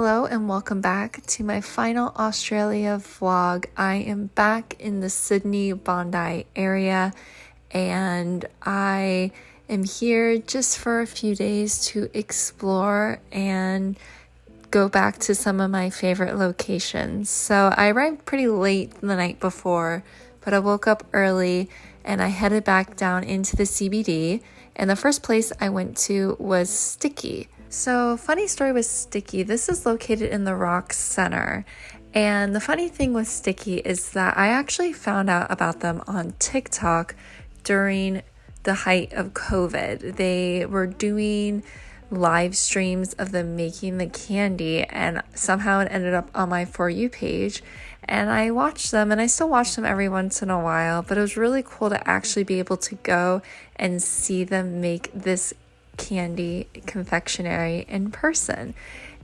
Hello and welcome back to my final Australia vlog. I am back in the Sydney Bondi area and I am here just for a few days to explore and go back to some of my favorite locations. So I arrived pretty late the night before, but I woke up early and I headed back down into the CBD, and the first place I went to was Sticky. So funny story with Sticky, this is located in the Rocks Center. And the funny thing with Sticky is that I actually found out about them on TikTok during the height of COVID. They were doing live streams of them making the candy, and somehow it ended up on my For You page. And I watched them, and I still watch them every once in a while, but it was really cool to actually be able to go and see them make this candy confectionery in person.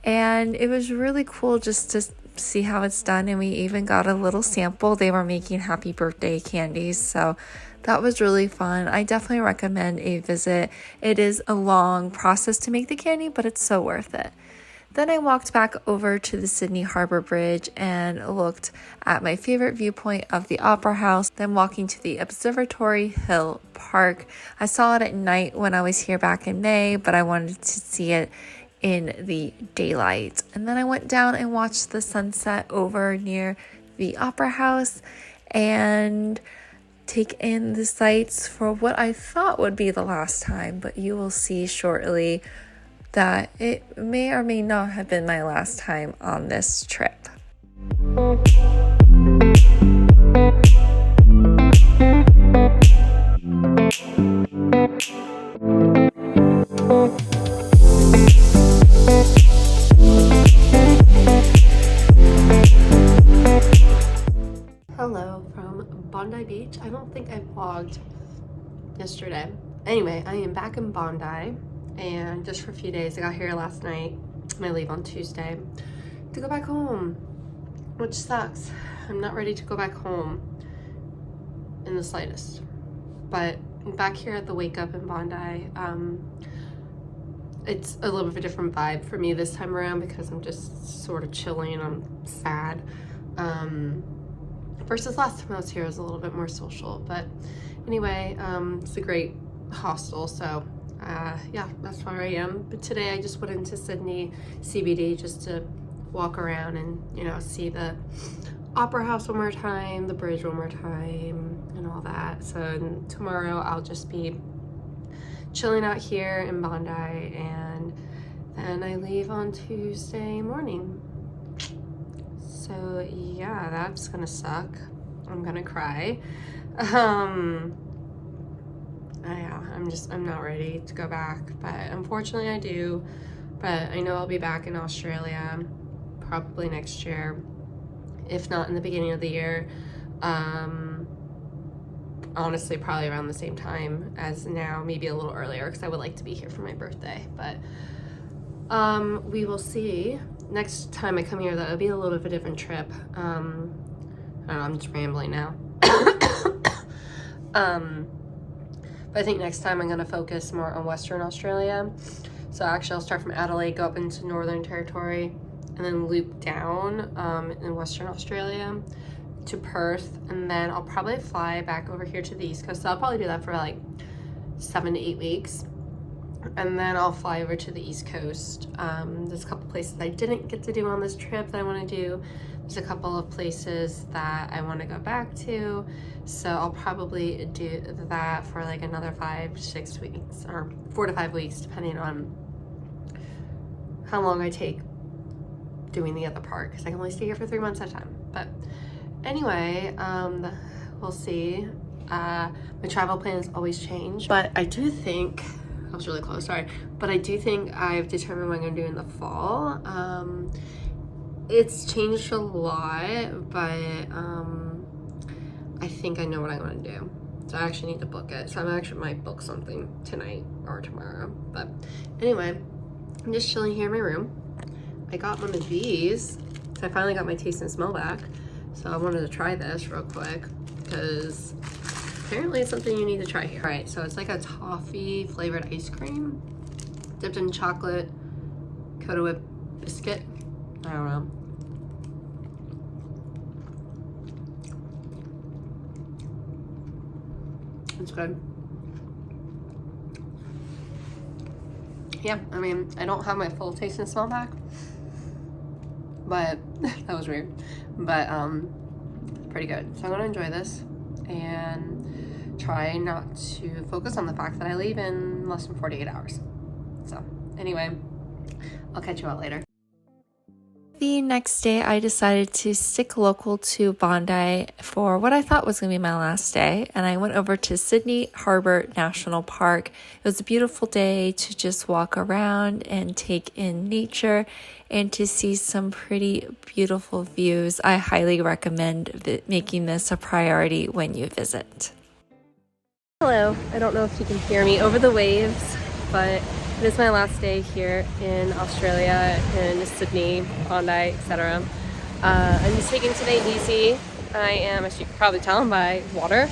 And it was really cool just to see how it's done, and we even got a little sample. They were making happy birthday candies, so that was really fun. I definitely recommend a visit. It is a long process to make the candy, but it's so worth it. Then I walked back over to the Sydney Harbour Bridge and looked at my favorite viewpoint of the Opera House, then walking to the Observatory Hill Park. I saw it at night when I was here back in May, but I wanted to see it in the daylight. And then I went down and watched the sunset over near the Opera House and take in the sights for what I thought would be the last time, but you will see shortly that it may or may not have been my last time on this trip. Hello from Bondi Beach. I don't think I vlogged yesterday. Anyway, I am back in Bondi, and just for a few days. I got here last night. I leave on Tuesday to go back home, which sucks. I'm not ready to go back home in the slightest. But back here at the Wake Up in Bondi, it's a little bit of a different vibe for me this time around because I'm just sort of chilling. I'm sad. Versus last time I was here, it was a little bit more social. But anyway, it's a great hostel, so yeah, that's where I am. But today I just went into Sydney CBD just to walk around and, you know, see the Opera House one more time, the bridge one more time, and all that. So tomorrow I'll just be chilling out here in Bondi, and then I leave on Tuesday morning. So yeah, that's gonna suck. I'm gonna cry. Yeah, I'm not ready to go back, but unfortunately I do. But I know I'll be back in Australia probably next year, if not in the beginning of the year. Honestly, probably around the same time as now, maybe a little earlier, because I would like to be here for my birthday. But we will see. Next time I come here, that would be a little bit of a different trip. I don't know, I'm just rambling now. But I think next time I'm going to focus more on Western Australia. So actually I'll start from Adelaide, go up into Northern Territory, and then loop down in Western Australia to Perth. And then I'll probably fly back over here to the East Coast. So I'll probably do that for like 7 to 8 weeks. And then I'll fly over to the East Coast. There's a couple places I didn't get to do on this trip that I want to do. There's a couple of places that I want to go back to. So I'll probably do that for like another 5 to 6 weeks, or 4 to 5 weeks, depending on how long I take doing the other part, because I can only stay here for 3 months at a time. But anyway, we'll see. My travel plans always change, but I do think, I was really close, sorry, but I do think I've determined what I'm going to do in the fall. It's changed a lot, but I think I know what I want to do. So I actually need to book it. So I actually might book something tonight or tomorrow. But anyway, I'm just chilling here in my room. I got one of these. So I finally got my taste and smell back. So I wanted to try this real quick because apparently it's something you need to try here. All right, so it's like a toffee flavored ice cream dipped in chocolate, coated with biscuit. I don't know. It's good. Yeah, I mean, I don't have my full taste and smell back, but that was weird. But pretty good. So I'm gonna enjoy this and try not to focus on the fact that I leave in less than 48 hours. So anyway, I'll catch you out later. The next day, I decided to stick local to Bondi for what I thought was going to be my last day, and I went over to Sydney Harbour National Park. It was a beautiful day to just walk around and take in nature and to see some pretty beautiful views. I highly recommend making this a priority when you visit. Hello, I don't know if you can hear me over the waves, but it is my last day here in Australia, in Sydney, Bondi, etc. I'm just taking today easy. I am, as you can probably tell by water,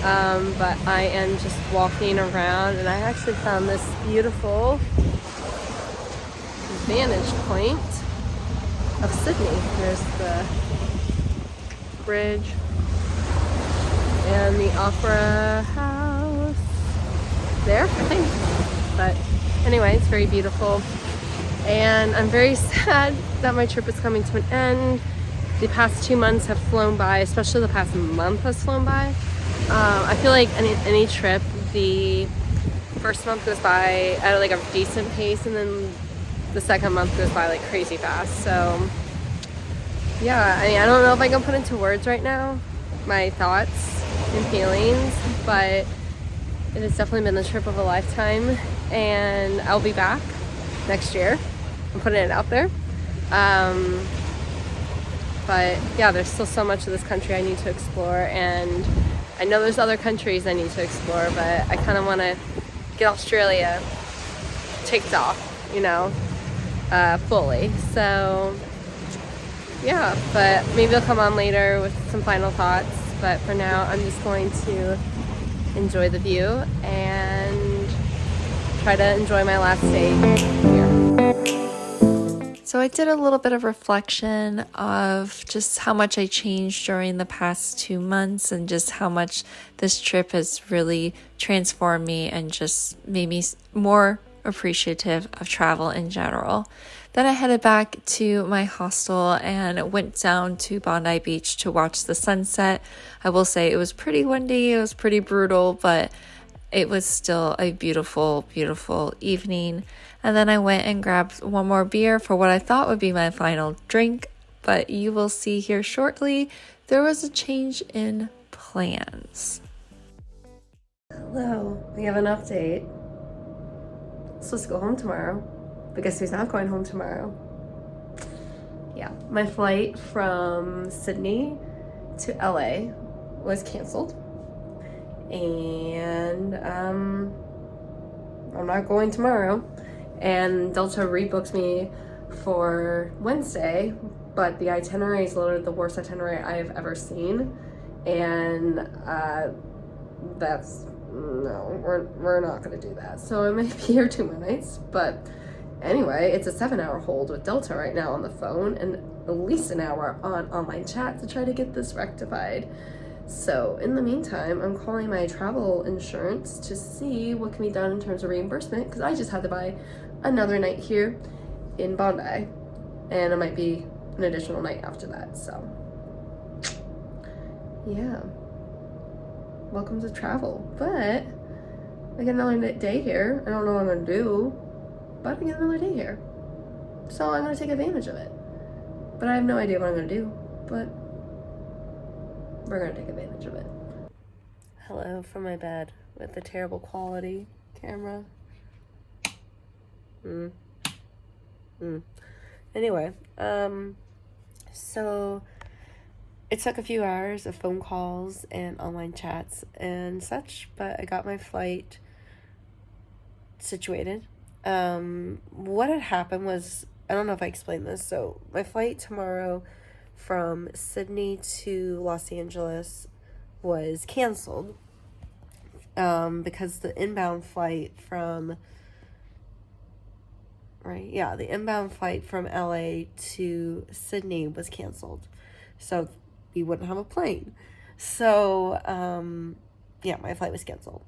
but I am just walking around, and I actually found this beautiful vantage point of Sydney. There's the bridge and the Opera House there, I think. But anyway, it's very beautiful, and I'm very sad that my trip is coming to an end. The past 2 months have flown by, especially the past month has flown by. I feel like any trip, the first month goes by at like a decent pace, and then the second month goes by like crazy fast. So yeah, I mean, I don't know if I can put into words right now my thoughts and feelings, but it has definitely been the trip of a lifetime, and I'll be back next year. I'm putting it out there. But yeah, there's still so much of this country I need to explore, and I know there's other countries I need to explore, but I kind of want to get Australia ticked off, you know, fully. So yeah, but maybe I'll come on later with some final thoughts, but for now I'm just going to enjoy the view and try to enjoy my last day here. So I did a little bit of reflection of just how much I changed during the past 2 months, and just how much this trip has really transformed me and just made me more appreciative of travel in general. Then I headed back to my hostel and went down to Bondi Beach to watch the sunset. I will say it was pretty windy, it was pretty brutal, but it was still a beautiful, beautiful evening. And then I went and grabbed one more beer for what I thought would be my final drink, but you will see here shortly, there was a change in plans. Hello, we have an update. I'm supposed to go home tomorrow, but guess who's not going home tomorrow? Yeah, my flight from Sydney to LA was canceled, and I'm not going tomorrow. And Delta rebooked me for Wednesday, but the itinerary is literally the worst itinerary I have ever seen, and we're not gonna do that. So I might be here 2 more nights, but anyway, it's a 7-hour hold with Delta right now on the phone, and at least an hour on online chat to try to get this rectified. So in the meantime, I'm calling my travel insurance to see what can be done in terms of reimbursement, because I just had to buy another night here in Bondi, and it might be an additional night after that. So yeah, welcome to travel. But I get another day here. I don't know what I'm gonna do, but I get another day here, so I'm gonna take advantage of it. But I have no idea what I'm gonna do, but we're gonna take advantage of it. Hello from my bed with the terrible quality camera. Anyway, so it took a few hours of phone calls and online chats and such, but I got my flight situated. What had happened was, I don't know if I explained this, so my flight tomorrow from Sydney to Los Angeles was canceled because the inbound flight from right? Yeah, the inbound flight from LA to Sydney was canceled. So we wouldn't have a plane. So, yeah, my flight was canceled.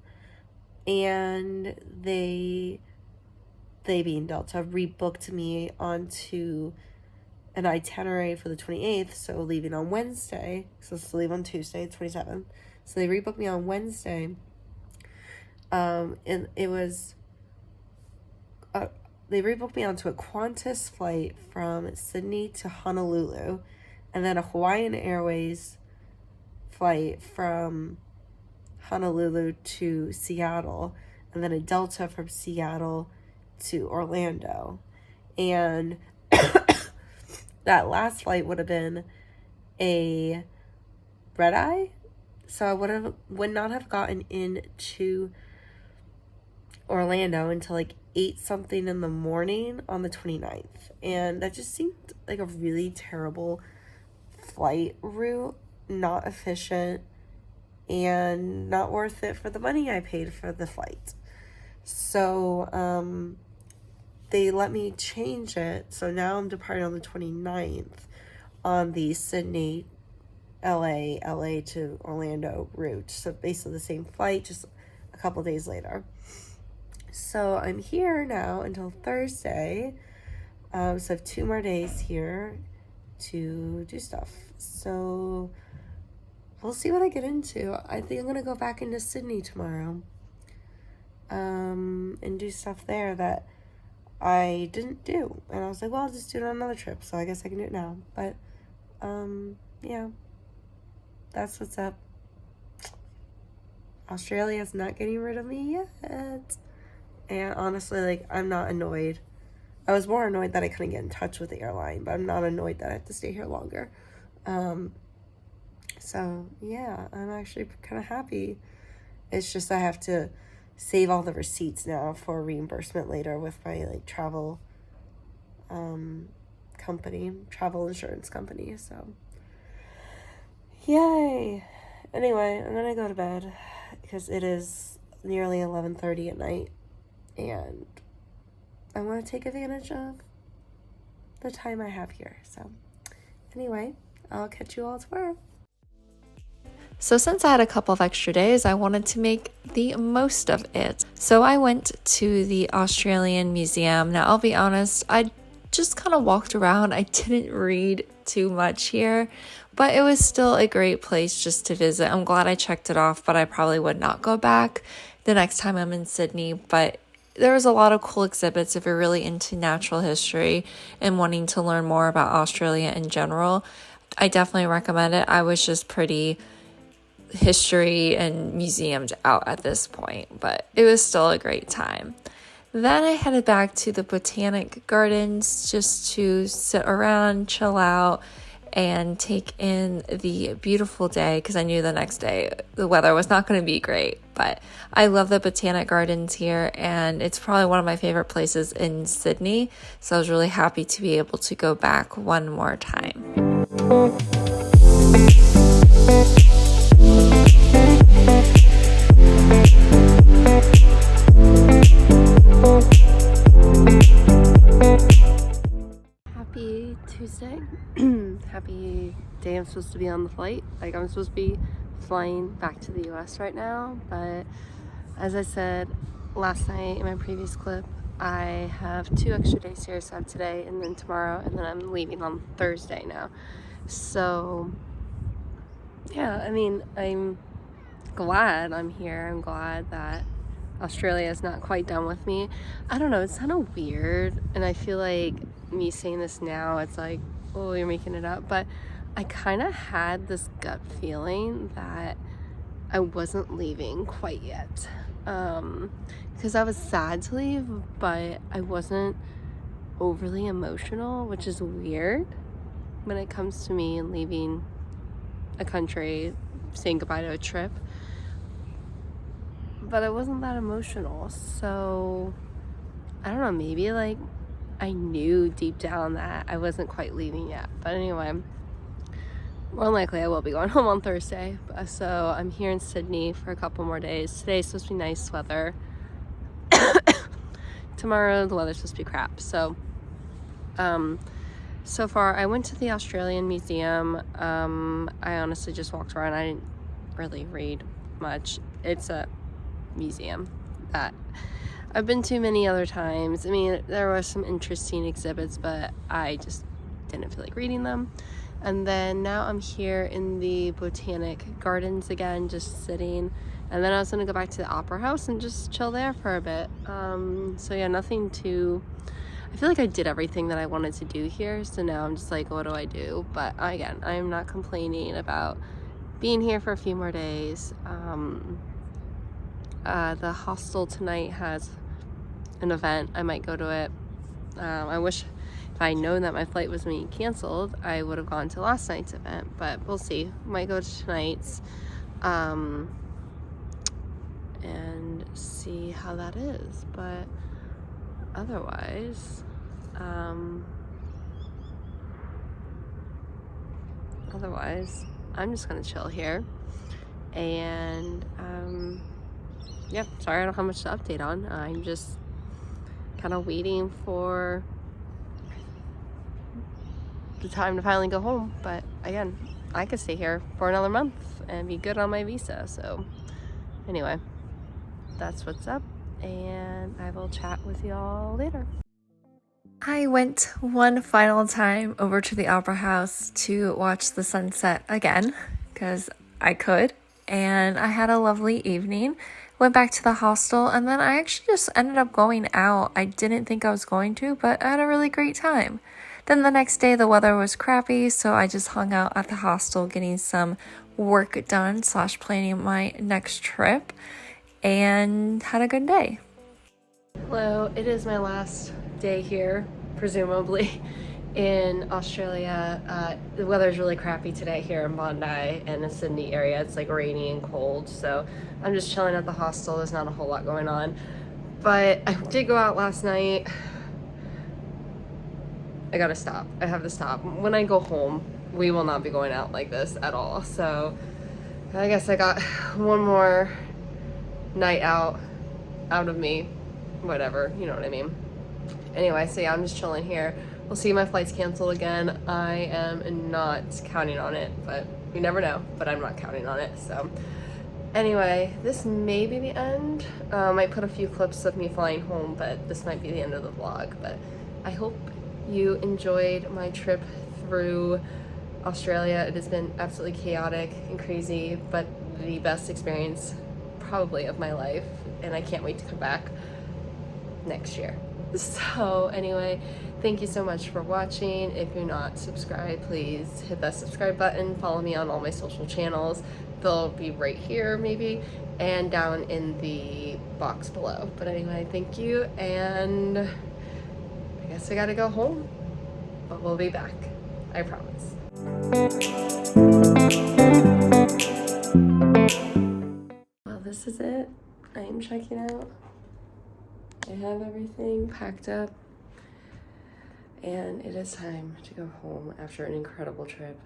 And they being Delta, rebooked me onto an itinerary for the 28th, so leaving on Wednesday. So it's to leave on Tuesday, 27th. So they rebooked me on Wednesday. And it was... they rebooked me onto a Qantas flight from Sydney to Honolulu, and then a Hawaiian Airways flight from Honolulu to Seattle, and then a Delta from Seattle to Orlando. And that last flight would have been a red eye, so I would not have gotten into Orlando until like 8 something in the morning on the 29th. And that just seemed like a really terrible flight route, not efficient, and not worth it for the money I paid for the flight. So they let me change it, so now I'm departing on the 29th on the Sydney LA to Orlando route. So basically the same flight, just a couple days later. So I'm here now until Thursday. So I have 2 more days here to do stuff. So we'll see what I get into. I think I'm going to go back into Sydney tomorrow. And do stuff there that I didn't do. And I was like, well, I'll just do it on another trip. So I guess I can do it now. But, yeah. That's what's up. Australia's not getting rid of me yet. And honestly, like, I'm not annoyed. I was more annoyed that I couldn't get in touch with the airline, but I'm not annoyed that I have to stay here longer. So, yeah, I'm actually kind of happy. It's just I have to save all the receipts now for reimbursement later with my, like, travel insurance company, so. Yay! Anyway, I'm gonna go to bed because it is nearly 11:30 at night. And I want to take advantage of the time I have here. So anyway, I'll catch you all tomorrow. So since I had a couple of extra days, I wanted to make the most of it. So I went to the Australian Museum. Now, I'll be honest, I just kind of walked around. I didn't read too much here, but it was still a great place just to visit. I'm glad I checked it off, but I probably would not go back the next time I'm in Sydney. But there was a lot of cool exhibits if you're really into natural history and wanting to learn more about Australia in general. I definitely recommend it. I was just pretty history and museumed out at this point, but it was still a great time. Then I headed back to the Botanic Gardens just to sit around, chill out, and take in the beautiful day because I knew the next day the weather was not going to be great. But I love the Botanic Gardens here, and it's probably one of my favorite places in Sydney, so I was really happy to be able to go back one more time. Happy Tuesday. Happy day I'm supposed to be on the flight. Like, I'm supposed to be flying back to the US right now, but as I said last night in my previous clip, I have 2 extra days here, so I have today and then tomorrow, and then I'm leaving on Thursday now. So yeah, I mean, I'm glad I'm here. I'm glad that Australia is not quite done with me. I don't know, it's kind of weird, and I feel like me saying this now, it's like, oh, you're making it up, but I kind of had this gut feeling that I wasn't leaving quite yet, because I was sad to leave, but I wasn't overly emotional, which is weird when it comes to me and leaving a country, saying goodbye to a trip. But I wasn't that emotional, so I don't know, maybe like I knew deep down that I wasn't quite leaving yet. But anyway, more than likely I will be going home on Thursday. So I'm here in Sydney for a couple more days. Today's supposed to be nice weather. tomorrow the weather's supposed to be crap. So so far I went to the Australian Museum. I honestly just walked around. I didn't really read much. It's a museum that I've been to many other times. I mean, there were some interesting exhibits, but I just didn't feel like reading them. And then now I'm here in the Botanic Gardens again, just sitting. And then I was gonna go back to the Opera House and just chill there for a bit. So yeah, nothing too, I feel like I did everything that I wanted to do here. So now I'm just like, what do I do? But again, I'm not complaining about being here for a few more days. The hostel tonight has an event. I might go to it. I wish if I known that my flight was being canceled, I would have gone to last night's event, but we'll see. Might go to tonight's and see how that is. But otherwise, I'm just gonna chill here. And yeah, sorry I don't have much to update on. I'm just kind of waiting for the time to finally go home. But again, I could stay here for another month and be good on my visa. So anyway, that's what's up, and I will chat with y'all later. I went one final time over to the Opera House to watch the sunset again because I could, and I had a lovely evening. Went back to the hostel, and then I actually just ended up going out. I didn't think I was going to, but I had a really great time. Then the next day the weather was crappy, so I just hung out at the hostel getting some work done / planning my next trip, and had a good day. Hello, it is my last day here, presumably, in Australia. The weather's really crappy today here in Bondi and the Sydney area. It's like rainy and cold, so I'm just chilling at the hostel. There's not a whole lot going on, but I did go out last night. I gotta stop. I have to stop. When I go home, we will not be going out like this at all. So I guess I got one more night out of me, whatever, you know what I mean. Anyway, so yeah, I'm just chilling here. We'll see. My flight's canceled again. I am not counting on it, but you never know. But I'm not counting on it. So anyway, this may be the end. I might put a few clips of me flying home, but this might be the end of the vlog. But I hope you enjoyed my trip through Australia. It has been absolutely chaotic and crazy, but the best experience probably of my life, and I can't wait to come back next year. So anyway, thank you so much for watching. If you're not subscribed, please hit that subscribe button. Follow me on all my social channels. They'll be right here maybe, and down in the box below. But anyway, thank you, and I guess I gotta go home, but we'll be back, I promise. Well, this is it. I am checking out. I have everything packed up, and it is time to go home after an incredible trip.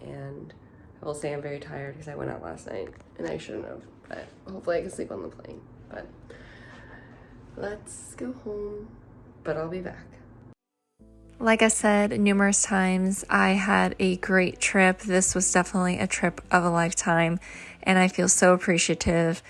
And I will say I'm very tired because I went out last night and I shouldn't have, but hopefully I can sleep on the plane. But let's go home, but I'll be back. Like I said numerous times, I had a great trip. This was definitely a trip of a lifetime, and I feel so appreciative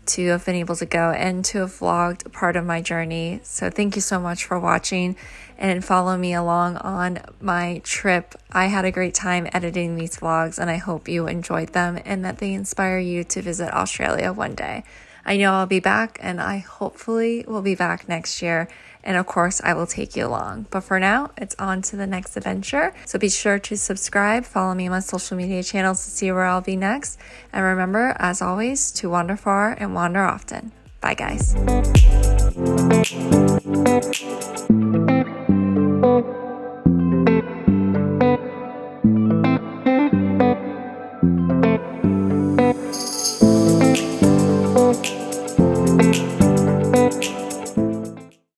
to have been able to go and to have vlogged part of my journey. So thank you so much for watching and follow me along on my trip. I had a great time editing these vlogs, and I hope you enjoyed them and that they inspire you to visit Australia one day. I know I'll be back, and I hopefully will be back next year. And of course, I will take you along. But for now, it's on to the next adventure. So be sure to subscribe, follow me on my social media channels to see where I'll be next. And remember, as always, to wander far and wander often. Bye, guys.